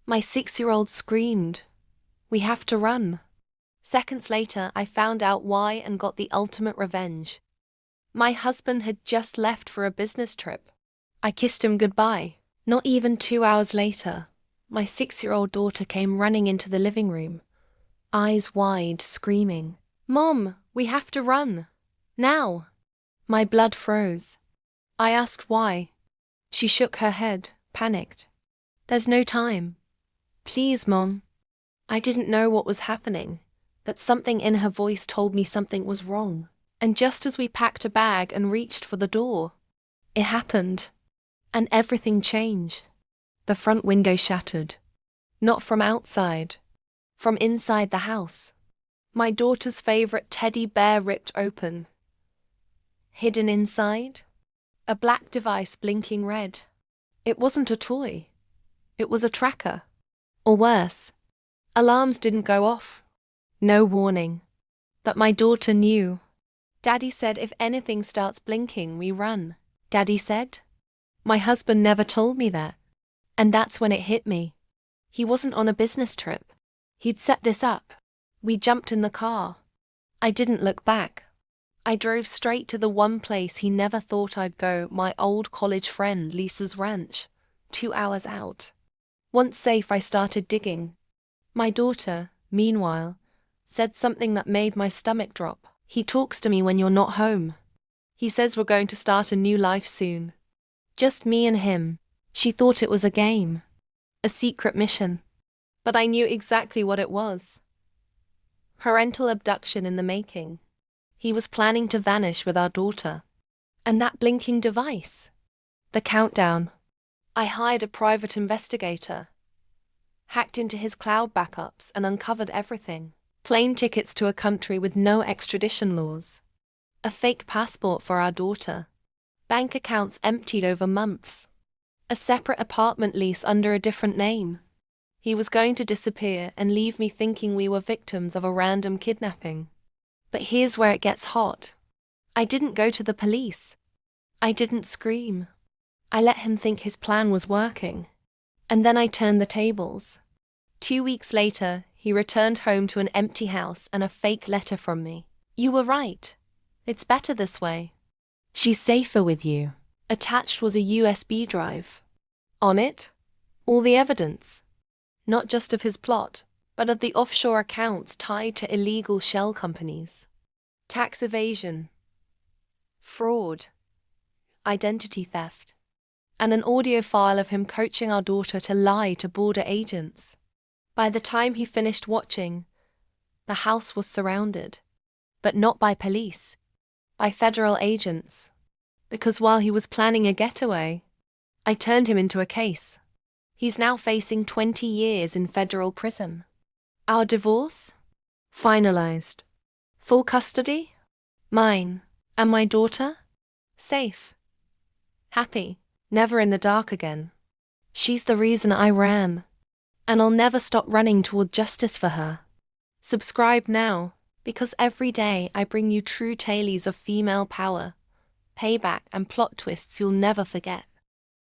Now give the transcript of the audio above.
My 6-year-old screamed, "We have to run." Seconds later, I found out why and got the ultimate revenge. My husband had just left for a business trip. I kissed him goodbye. Not even 2 hours later, my 6-year-old daughter came running into the living room, eyes wide, screaming, "Mom, we have to run. Now." My blood froze. I asked why. She shook her head, panicked. "There's no time. Please, Mom." I didn't know what was happening, but something in her voice told me something was wrong. And just as we packed a bag and reached for the door, it happened. And everything changed. The front window shattered. Not from outside, from inside the house. My daughter's favorite teddy bear ripped open. Hidden inside, a black device blinking red. It wasn't a toy. It was a tracker. Or worse, alarms didn't go off. No warning. But my daughter knew. Daddy said if anything starts blinking, we run. Daddy said. My husband never told me that. And that's when it hit me. He wasn't on a business trip. He'd set this up. We jumped in the car. I didn't look back. I drove straight to the one place he never thought I'd go, my old college friend Lisa's ranch, 2 hours out. Once safe, I started digging. My daughter, meanwhile, said something that made my stomach drop. "He talks to me when you're not home. He says we're going to start a new life soon. Just me and him." She thought it was a game, a secret mission. But I knew exactly what it was. Parental abduction in the making. He was planning to vanish with our daughter. And that blinking device. The countdown. I hired a private investigator, hacked into his cloud backups and uncovered everything. Plane tickets to a country with no extradition laws. A fake passport for our daughter. Bank accounts emptied over months. A separate apartment lease under a different name. He was going to disappear and leave me thinking we were victims of a random kidnapping. But here's where it gets hot. I didn't go to the police. I didn't scream. I let him think his plan was working. And then I turned the tables. 2 weeks later, he returned home to an empty house and a fake letter from me. "You were right. It's better this way. She's safer with you." Attached was a USB drive. On it, all the evidence. Not just of his plot, but of the offshore accounts tied to illegal shell companies. Tax evasion. Fraud. Identity theft. And an audio file of him coaching our daughter to lie to border agents. By the time he finished watching, the house was surrounded. But not by police. By federal agents. Because while he was planning a getaway, I turned him into a case. He's now facing 20 years in federal prison. Our divorce? Finalized. Full custody? Mine. And my daughter? Safe. Happy. Never in the dark again. She's the reason I ran. And I'll never stop running toward justice for her. Subscribe now, because every day I bring you true tales of female power, payback and plot twists you'll never forget.